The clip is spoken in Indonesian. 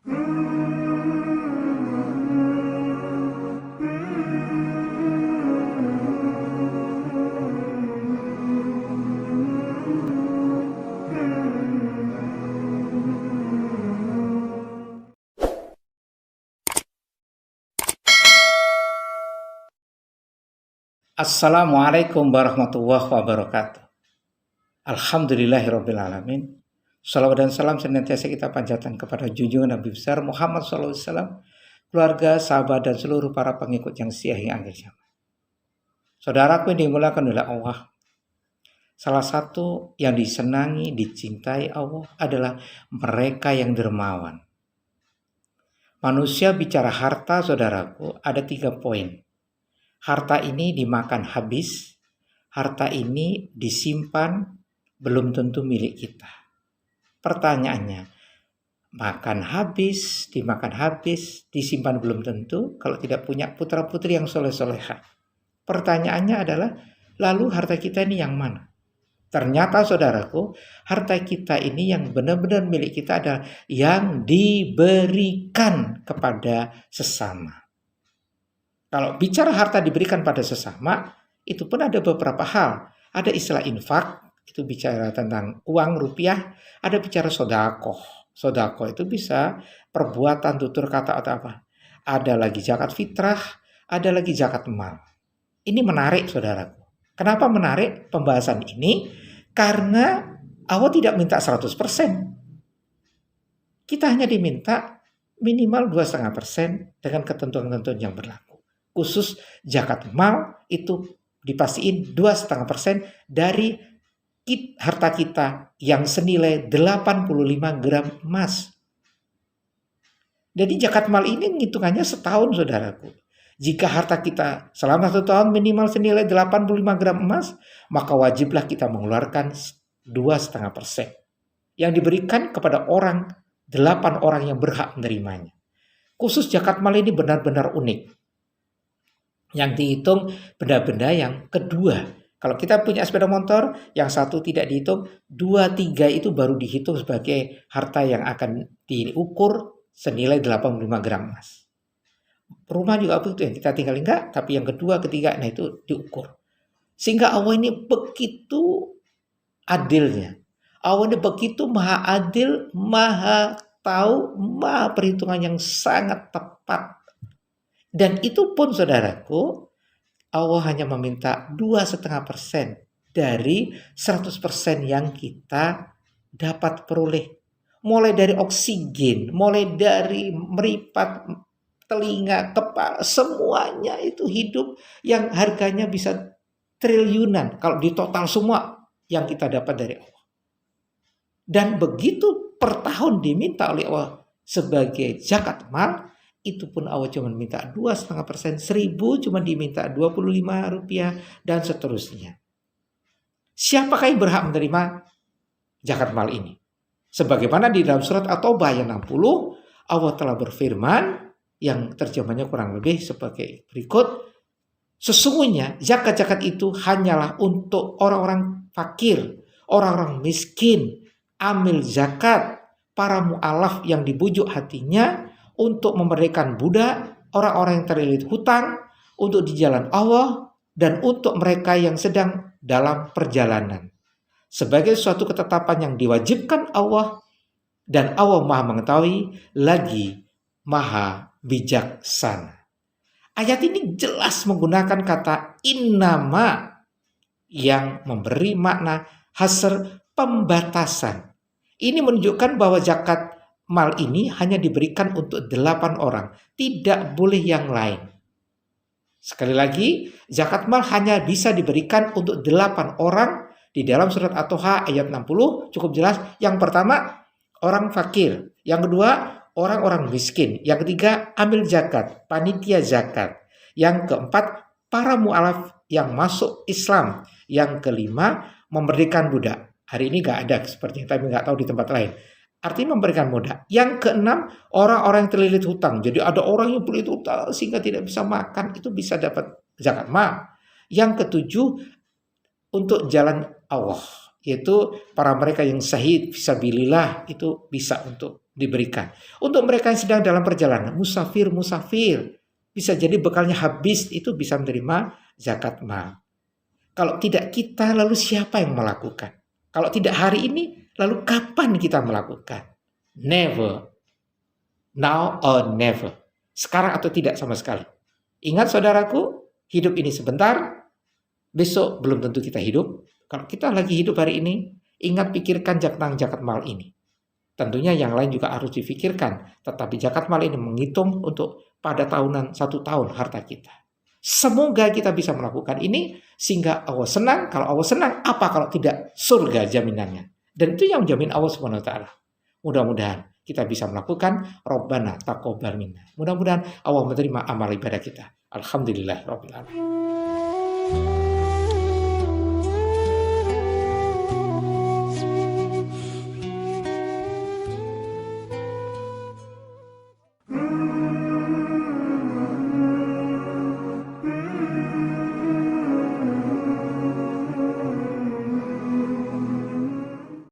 Assalamualaikum warahmatullahi wabarakatuh. Alhamdulillahirrabbilalamin. Salawat dan salam senantiasa kita panjatkan kepada junjungan Nabi besar Muhammad SAW, keluarga, sahabat, dan seluruh para pengikut yang setia hingga akhir zaman. Saudaraku yang dimuliakan oleh Allah, salah satu yang disenangi, dicintai Allah adalah mereka yang dermawan. Manusia bicara harta, saudaraku, ada 3 poin. Harta ini dimakan habis, harta ini disimpan, belum tentu milik kita. Pertanyaannya, makan habis, dimakan habis, disimpan belum tentu, kalau tidak punya putra-putri yang soleh-soleha. Pertanyaannya adalah, lalu harta kita ini yang mana? Ternyata saudaraku, harta kita ini yang benar-benar milik kita adalah yang diberikan kepada sesama. Kalau bicara harta diberikan pada sesama, itu pun ada beberapa hal. Ada istilah infak, itu bicara tentang uang rupiah. Ada bicara sodakoh. Sodakoh itu bisa perbuatan, tutur kata atau apa. Ada lagi zakat fitrah, ada lagi zakat mal. Ini menarik saudaraku. Kenapa menarik pembahasan ini? Karena Allah tidak minta 100%. Kita hanya diminta minimal 2,5% dengan ketentuan-ketentuan yang berlaku. Khusus zakat mal itu dipastiin 2,5% dari harta kita yang senilai 85 gram emas. Jadi zakat mal ini ngitungannya setahun saudaraku. Jika harta kita selama 1 tahun minimal senilai 85 gram emas, maka wajiblah kita mengeluarkan 2,5% yang diberikan kepada 8 orang yang berhak menerimanya. Khusus zakat mal ini benar-benar unik. Yang dihitung benda-benda yang kedua. Kalau kita punya sepeda motor, yang satu tidak dihitung, 2, 3 itu baru dihitung sebagai harta yang akan diukur senilai 85 gram emas. Rumah juga begitu, yang kita tinggal enggak, tapi yang kedua, ketiga, nah itu diukur. Sehingga Allah ini begitu adilnya. Allah ini begitu maha adil, maha tahu, maha perhitungan yang sangat tepat. Dan itu pun saudaraku, Allah hanya meminta 2,5% dari 100% yang kita dapat peroleh. Mulai dari oksigen, mulai dari meripat telinga, kepala, semuanya itu hidup yang harganya bisa triliunan. Kalau di total semua yang kita dapat dari Allah. Dan begitu per tahun diminta oleh Allah sebagai zakat mal, itu pun Allah cuma minta 2,5%, 1.000 cuma diminta 25 rupiah, dan seterusnya. Siapakah yang berhak menerima zakat mal ini? Sebagaimana di dalam surat At-Taubah ayat 60, Allah telah berfirman, yang terjemahnya kurang lebih sebagai berikut. Sesungguhnya zakat-zakat itu hanyalah untuk orang-orang fakir, orang-orang miskin, amil zakat, para mu'alaf yang dibujuk hatinya, untuk memerdekakan budak, orang-orang yang terlilit hutang, untuk di jalan Allah, dan untuk mereka yang sedang dalam perjalanan. Sebagai suatu ketetapan yang diwajibkan Allah, dan Allah maha mengetahui, lagi maha bijaksana. Ayat ini jelas menggunakan kata innama yang memberi makna hasr, pembatasan. Ini menunjukkan bahwa zakat mal ini hanya diberikan untuk 8 orang, tidak boleh yang lain. Sekali lagi, zakat mal hanya bisa diberikan untuk 8 orang. Di dalam surat At-Taha ayat 60 cukup jelas. Yang pertama, orang fakir. Yang kedua, orang-orang miskin. Yang ketiga, amil zakat, panitia zakat. Yang keempat, para mu'alaf yang masuk Islam. Yang kelima, memberikan budak. Hari ini gak ada sepertinya, tapi gak tahu di tempat lain. Artinya memberikan modal. Yang keenam, orang-orang yang terlilit hutang. Jadi ada orang yang terlilit hutang sehingga tidak bisa makan, itu bisa dapat zakat mal. Yang ketujuh, untuk jalan Allah, yaitu para mereka yang syahid fisabilillah, itu bisa untuk diberikan. Untuk mereka yang sedang dalam perjalanan, musafir, bisa jadi bekalnya habis, itu bisa menerima zakat mal. Kalau tidak kita, lalu siapa yang melakukan? Kalau tidak hari ini, lalu kapan kita melakukan? Never. Now or never. Sekarang atau tidak sama sekali. Ingat saudaraku, hidup ini sebentar, besok belum tentu kita hidup. Kalau kita lagi hidup hari ini, ingat pikirkan zakat mal ini. Tentunya yang lain juga harus difikirkan. Tetapi zakat mal ini menghitung untuk pada tahunan 1 tahun harta kita. Semoga kita bisa melakukan ini sehingga Allah senang. Kalau Allah senang, apa kalau tidak surga jaminannya. Dan itu yang menjamin Allah Subhanahu wa taala. Mudah-mudahan kita bisa melakukan Rabbana taqabbal minna. Mudah-mudahan Allah menerima amal ibadah kita. Alhamdulillah rabbil alamin.